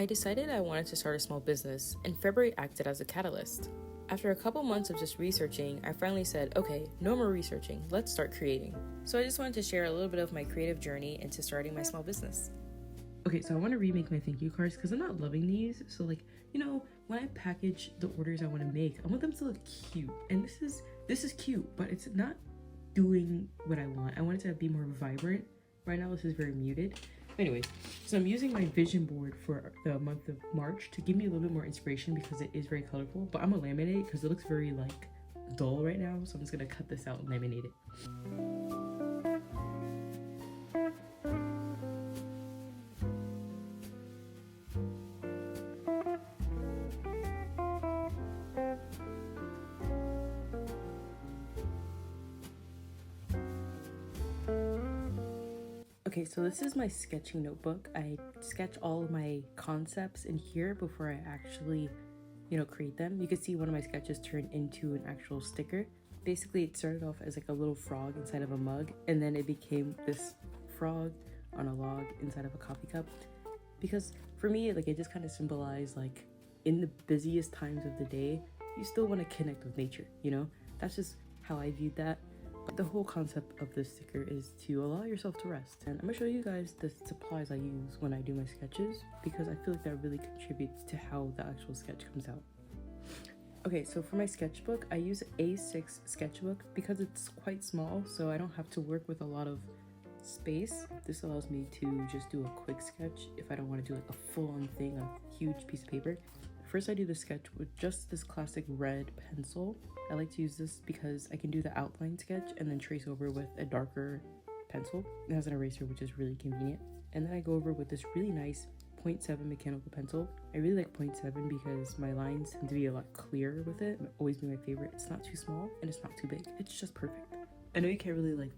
I decided I wanted to start a small business, and February acted as a catalyst. After a couple months of just researching, I finally said, okay, no more researching, let's start creating. So I just wanted to share a little bit of my creative journey into starting my small business. Okay, so I want to remake my thank you cards because I'm not loving these. So like, when I package the orders I want to make, I want them to look cute. And this is cute, but it's not doing what I want. I want it to be more vibrant. Right now, this is very muted. Anyways, so I'm using my vision board for the month of March to give me a little bit more inspiration because it is very colorful, but I'm gonna laminate it because it looks very like dull right now. So I'm just gonna cut this out and laminate it. Okay, so this is my sketching notebook. I sketch all of my concepts in here before I actually, create them. You can see one of my sketches turn into an actual sticker. Basically, it started off as like a little frog inside of a mug, and then it became this frog on a log inside of a coffee cup. Because for me, like, it just kind of symbolized like in the busiest times of the day, you still want to connect with nature, That's just how I viewed that. But the whole concept of this sticker is to allow yourself to rest. And I'm gonna show you guys the supplies I use when I do my sketches because I feel like that really contributes to how the actual sketch comes out. Okay, so for my sketchbook, I use A6 sketchbook because it's quite small, so I don't have to work with a lot of space. This allows me to just do a quick sketch if I don't want to do like a full-on thing, a huge piece of paper. First, I do the sketch with just this classic red pencil. I like to use this because I can do the outline sketch and then trace over with a darker pencil. It has an eraser, which is really convenient. And then I go over with this really nice 0.7 mechanical pencil. I really like 0.7 because my lines tend to be a lot clearer with it. It'll always be my favorite. It's not too small and it's not too big. It's just perfect. I know you can't really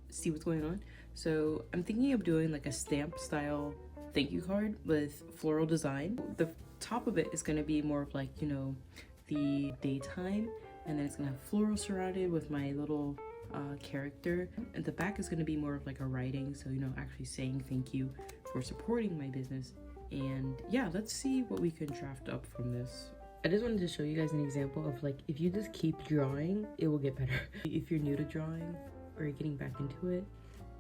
see what's going on. So I'm thinking of doing like a stamp style thank you card with floral design. The top of it is going to be more of like, the daytime, and then it's going to have floral surrounded with my little character, and the back is going to be more of like a writing, so actually saying thank you for supporting my business. And yeah, let's see what we can draft up from this. I just wanted to show you guys an example of like, if you just keep drawing, it will get better. If you're new to drawing or you're getting back into it,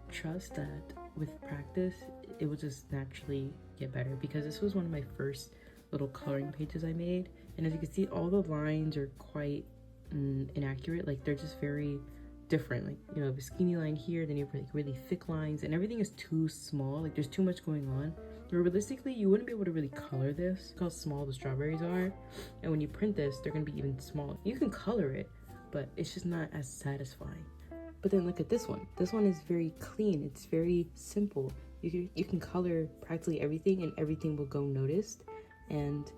trust that with practice it will just naturally get better, because this was one of my first little coloring pages I made, and as you can see, all the lines are quite inaccurate. Like, they're just very different. Like, a skinny line here, then you have like really thick lines, and everything is too small. Like, there's too much going on. But realistically, you wouldn't be able to really color this. Look how small the strawberries are, and when you print this, they're gonna be even smaller. You can color it, but it's just not as satisfying. But then look at this one. This one is very clean. It's very simple. You can color practically everything and everything will go noticed. And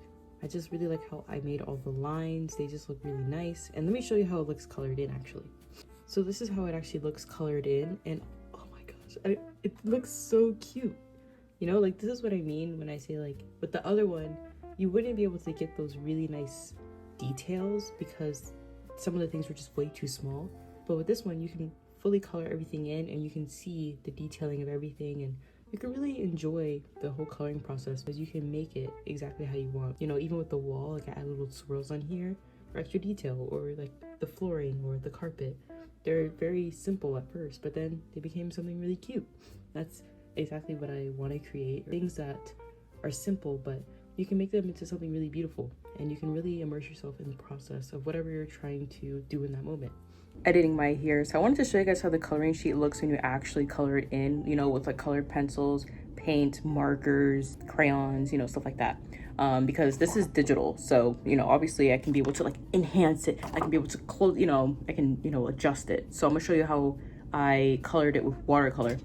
I just really like how I made all the lines. They just look really nice. And let me show you how it looks colored in actually. So this is how it actually looks colored in, and oh my gosh, it looks so cute. Like, this is what I mean when I say, like, with the other one, you wouldn't be able to get those really nice details because some of the things were just way too small. But with this one, you can fully color everything in and you can see the detailing of everything, and you can really enjoy the whole coloring process because you can make it exactly how you want. Even with the wall, like, I add little swirls on here for extra detail, or like the flooring or the carpet. They're very simple at first, but then they became something really cute. That's exactly what I want to create. Things that are simple, but you can make them into something really beautiful, and you can really immerse yourself in the process of whatever you're trying to do in that moment. Editing my hair, so I wanted to show you guys how the coloring sheet looks when you actually color it in, with like colored pencils, paint, markers, crayons, stuff like that. Because this is digital, so obviously I can be able to like enhance it. I can be able to close, I can adjust it. So I'm gonna show you how I colored it with watercolor.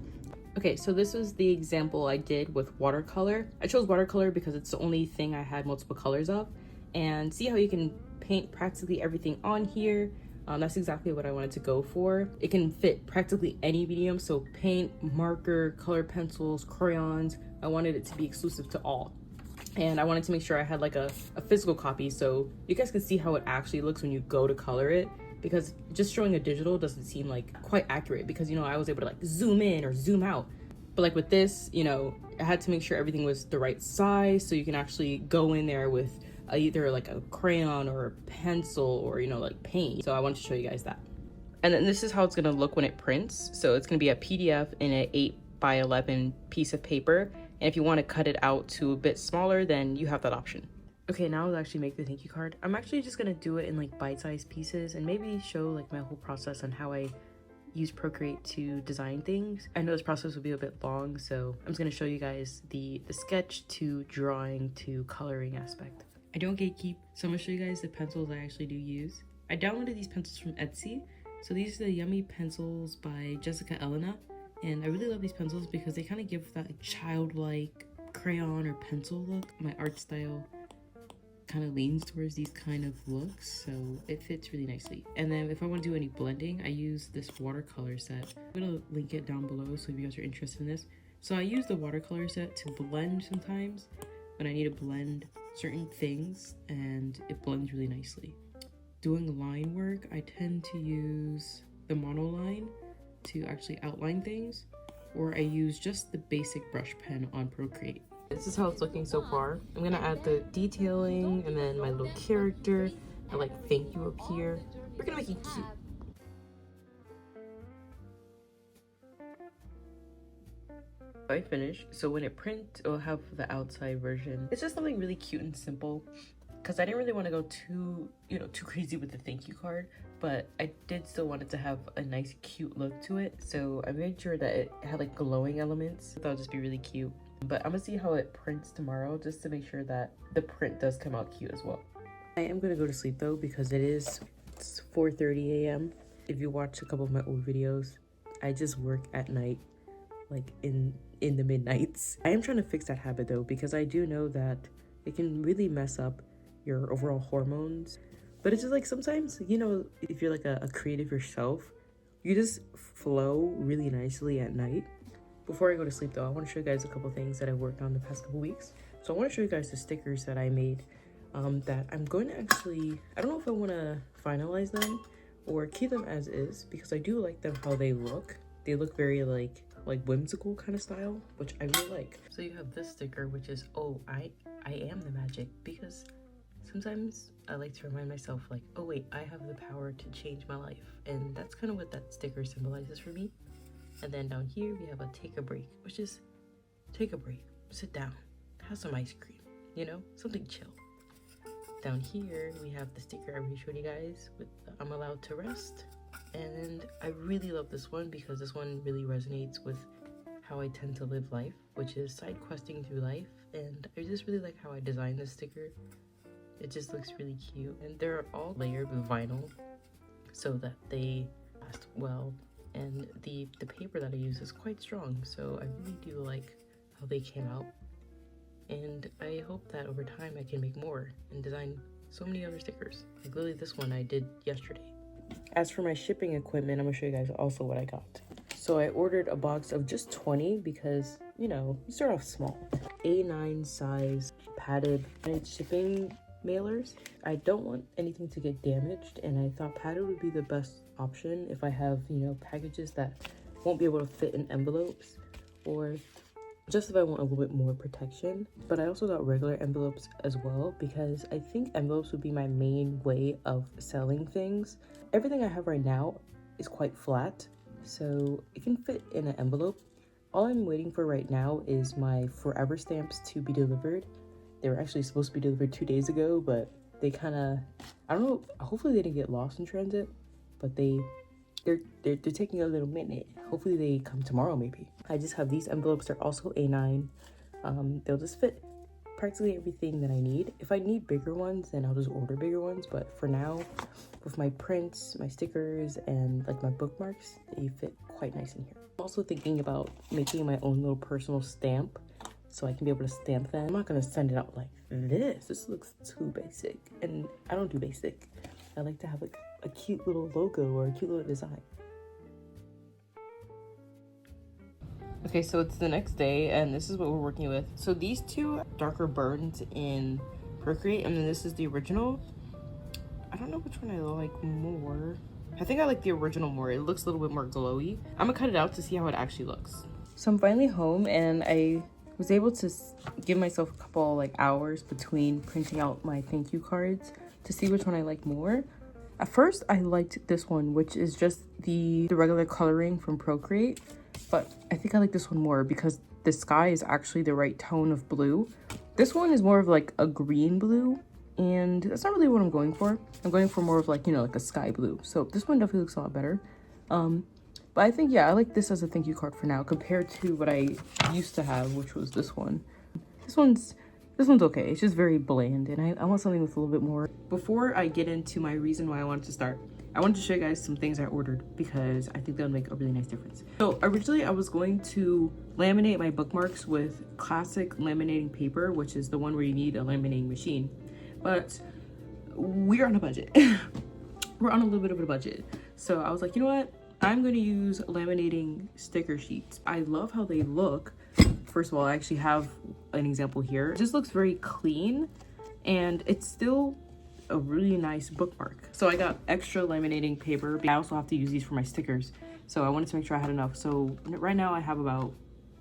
Okay, so this was the example I did with watercolor. I chose watercolor because it's the only thing I had multiple colors of. And see how you can paint practically everything on here. That's exactly what I wanted to go for. It can fit practically any medium, so paint, marker, colored pencils, crayons. I wanted it to be exclusive to all. And I wanted to make sure I had like a physical copy so you guys can see how it actually looks when you go to color it. Because just showing a digital doesn't seem like quite accurate, because I was able to like zoom in or zoom out. But like with this, you know, I had to make sure everything was the right size so you can actually go in there with either like a crayon or a pencil or, you know, like paint. So I wanted to show you guys that. And then this is how it's gonna look when it prints. So it's gonna be a PDF in an 8x11 piece of paper. And if you want to cut it out to a bit smaller, then you have that option. Okay, now I'll actually make the thank you card. I'm actually just gonna do it in like bite-sized pieces and maybe show like my whole process on how I use Procreate to design things. I know this process will be a bit long, so I'm just gonna show you guys the sketch to drawing to coloring aspect. I don't gatekeep, so I'm gonna show you guys the pencils I actually do use. I downloaded these pencils from Etsy. So these are the Yummy pencils by Jessica Elena. And I really love these pencils because they kind of give that childlike crayon or pencil look. My art style kind of leans towards these kind of looks, so it fits really nicely. And then if I want to do any blending, I use this watercolor set. I'm gonna link it down below so if you guys are interested in this. So I use the watercolor set to blend sometimes when I need to blend certain things, and it blends really nicely. Doing line work, I tend to use the monoline to actually outline things, or I use just the basic brush pen on Procreate. This is how it's looking so far. I'm gonna add the detailing and then my little character. I like thank you up here. We're gonna make it cute. I finished, so when it prints, it'll have the outside version. It's just something really cute and simple, because I didn't really want to go too crazy with the thank you card, but I did still want it to have a nice cute look to it. So I made sure that it had like glowing elements. I thought it'd just be really cute. But I'm gonna see how it prints tomorrow just to make sure that the print does come out cute as well. I am gonna go to sleep though because it's 4:30 a.m. If you watch a couple of my old videos, I just work at night, like in the midnights. I am trying to fix that habit though, because I do know that it can really mess up your overall hormones. But it's just like sometimes, you know, if you're like a creative yourself, you just flow really nicely at night. Before I go to sleep though, I want to show you guys a couple things that I worked on the past couple weeks. So I want to show you guys the stickers that I made that I'm going to actually, I don't know if I want to finalize them or keep them as is, because I do like them how they look. They look very like whimsical kind of style, which I really like. So you have this sticker, which is, oh, I am the magic, because sometimes I like to remind myself like, oh wait, I have the power to change my life. And that's kind of what that sticker symbolizes for me. And then down here we have a take a break, which is take a break, sit down, have some ice cream, you know, something chill. Down here we have the sticker I already showed you guys with the I'm allowed to rest. And I really love this one because this one really resonates with how I tend to live life, which is side questing through life. And I just really like how I designed this sticker. It just looks really cute, and they're all layered with vinyl so that they last well. And the paper that I use is quite strong, so I really do like how they came out. And I hope that over time I can make more and design so many other stickers. Like literally this one I did yesterday. As for my shipping equipment, I'm gonna show you guys also what I got. So I ordered a box of just 20 because, you know, you start off small. A9 size padded shipping mailers. I don't want anything to get damaged, and I thought padded would be the best option if I have, you know, packages that won't be able to fit in envelopes, or just if I want a little bit more protection. But I also got regular envelopes as well, because I think envelopes would be my main way of selling things. Everything I have right now is quite flat, so it can fit in an envelope. All I'm waiting for right now is my forever stamps to be delivered. They were actually supposed to be delivered 2 days ago, but they kind of, I don't know, hopefully they didn't get lost in transit, but they're taking a little minute. Hopefully they come tomorrow maybe. I just have these envelopes. They're also A9. They'll just fit practically everything that I need. If I need bigger ones, then I'll just order bigger ones, but for now, with my prints, my stickers, and like my bookmarks, they fit quite nice in here. I'm also thinking about making my own little personal stamp so I can be able to stamp them. I'm not gonna send it out like this. This looks too basic, and I don't do basic. I like to have like a cute little logo or a cute little design. Okay, so it's the next day, and this is what we're working with. So these two darker burns in Procreate, and then this is the original. I don't know which one I like more. I think I like the original more. It looks a little bit more glowy. I'm gonna cut it out to see how it actually looks. So I'm finally home, and I was able to give myself a couple like hours between printing out my thank you cards to see which one I like more. At first, I liked this one, which is just the regular coloring from Procreate, but I think I like this one more because the sky is actually the right tone of blue. This one is more of like a green blue, and that's not really what I'm going for. I'm going for more of like, you know, like a sky blue. So this one definitely looks a lot better. But I think, yeah, I like this as a thank you card for now compared to what I used to have, which was this one. This one's okay. It's just very bland, and I want something with a little bit more. Before I get into my reason why I wanted to start, I wanted to show you guys some things I ordered because I think they'll make a really nice difference. So originally I was going to laminate my bookmarks with classic laminating paper, which is the one where you need a laminating machine. But we're on a budget. We're on a little bit of a budget. So I was like, you know what? I'm going to use laminating sticker sheets. I love how they look. First of all, I actually have an example here. It just looks very clean, and it's still a really nice bookmark. So I got extra laminating paper. I also have to use these for my stickers, so I wanted to make sure I had enough. So right now I have about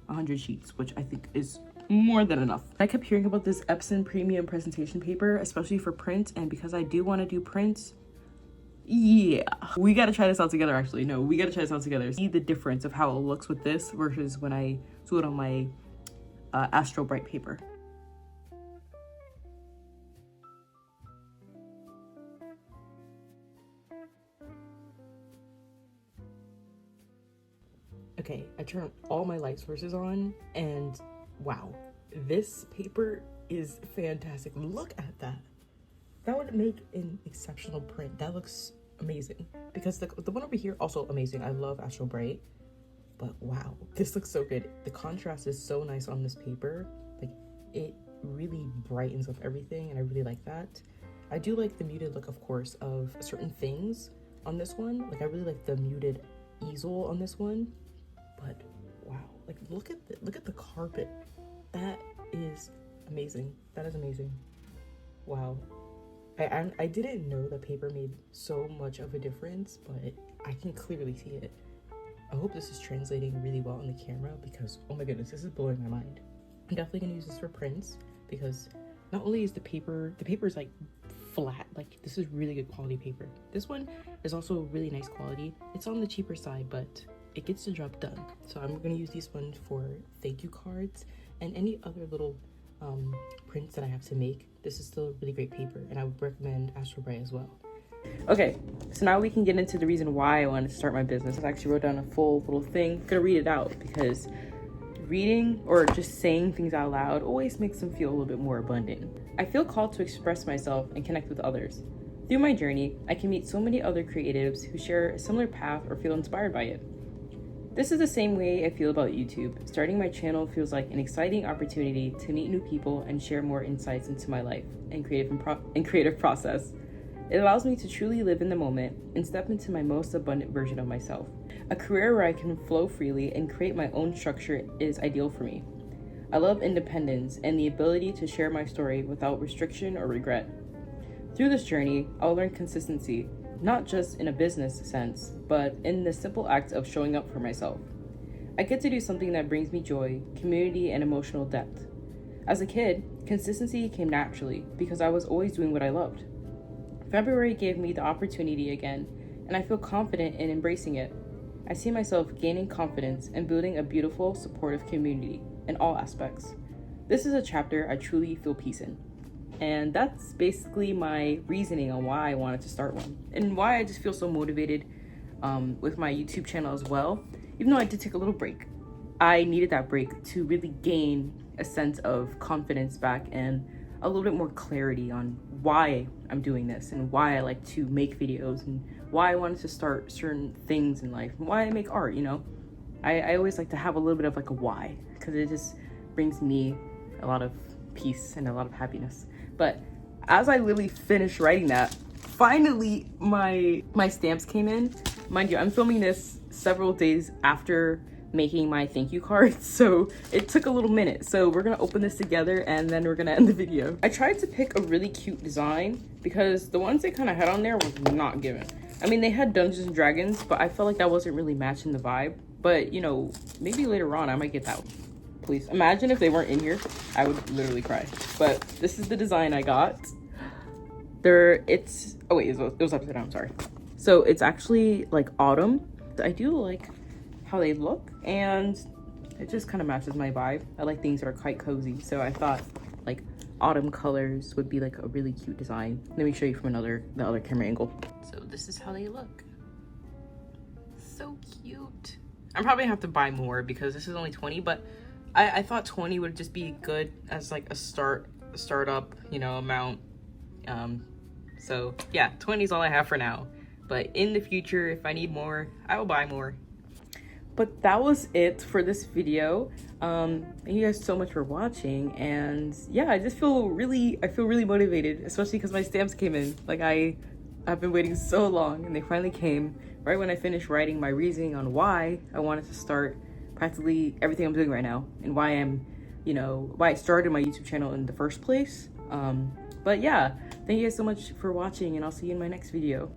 100 sheets, which I think is more than enough. I kept hearing about this Epson premium presentation paper, especially for print, and because I do want to do prints, yeah, we gotta try this out together. Actually, no, we gotta try this out together. See the difference of how it looks with this versus when I do it on my Astro Bright paper. Okay, I turned all my light sources on, and wow, this paper is fantastic. Look at that. That would make an exceptional print. That looks amazing. Because the one over here, also amazing. I love Astro Bright. But wow, this looks so good. The contrast is so nice on this paper. Like, it really brightens up everything, and I really like that. I do like the muted look, of course, of certain things on this one. Like, I really like the muted easel on this one. But wow, like, look at the carpet. That is amazing. That is amazing. Wow. I didn't know that paper made so much of a difference, but I can clearly see it. I hope this is translating really well on the camera because, oh my goodness, this is blowing my mind. I'm definitely gonna use this for prints because not only is the paper is like flat, like this is really good quality paper. This one is also really nice quality. It's on the cheaper side, but it gets the job done. So I'm gonna use these ones for thank you cards and any other little prints that I have to make. This is still a really great paper, and I would recommend Astro Bright as well. Okay, so now we can get into the reason why I wanted to start my business. I actually wrote down a full little thing. I'm gonna read it out because reading or just saying things out loud always makes them feel a little bit more abundant. I feel called to express myself and connect with others. Through my journey, I can meet so many other creatives who share a similar path or feel inspired by it. This is the same way I feel about YouTube. Starting my channel feels like an exciting opportunity to meet new people and share more insights into my life and creative process. It allows me to truly live in the moment and step into my most abundant version of myself. A career where I can flow freely and create my own structure is ideal for me. I love independence and the ability to share my story without restriction or regret. Through this journey, I'll learn consistency, not just in a business sense, but in the simple act of showing up for myself. I get to do something that brings me joy, community, and emotional depth. As a kid, consistency came naturally because I was always doing what I loved. February gave me the opportunity again, and I feel confident in embracing it. I see myself gaining confidence and building a beautiful, supportive community in all aspects. This is a chapter I truly feel peace in. And that's basically my reasoning on why I wanted to start one and why I just feel so motivated with my YouTube channel as well. Even though I did take a little break, I needed that break to really gain a sense of confidence back and a little bit more clarity on why I'm doing this and why I like to make videos and why I wanted to start certain things in life and why I make art, you know. I always like to have a little bit of like a why because it just brings me a lot of peace and a lot of happiness. But as I literally finished writing that, finally my stamps came in. Mind you, I'm filming this several days after making my thank you cards, so it took a little minute. So we're gonna open this together and then we're gonna end the video. I tried to pick a really cute design because the ones they kind of had on there was not given. I mean, they had Dungeons and Dragons, but I felt like that wasn't really matching the vibe. But, you know, maybe later on I might get that one. Please imagine if they weren't in here, I would literally cry. But this is the design I got. Oh wait, it was upside down, sorry. So it's actually like autumn. I do like how they look, and it just kind of matches my vibe. I like things that are quite cozy, so I thought like autumn colors would be like a really cute design. Let me show you from the other camera angle. So this is how they look. So cute. I'm probably gonna have to buy more because this is only 20, but I thought 20 would just be good as like a startup, you know, amount. So yeah, 20 is all I have for now. But in the future, if I need more, I will buy more. But that was it for this video. Thank you guys so much for watching, and yeah, I feel really motivated, especially because my stamps came in. Like I've been waiting so long, and they finally came right when I finished writing my reasoning on why I wanted to start practically everything I'm doing right now, and why why I started my YouTube channel in the first place. But yeah, thank you guys so much for watching, and I'll see you in my next video.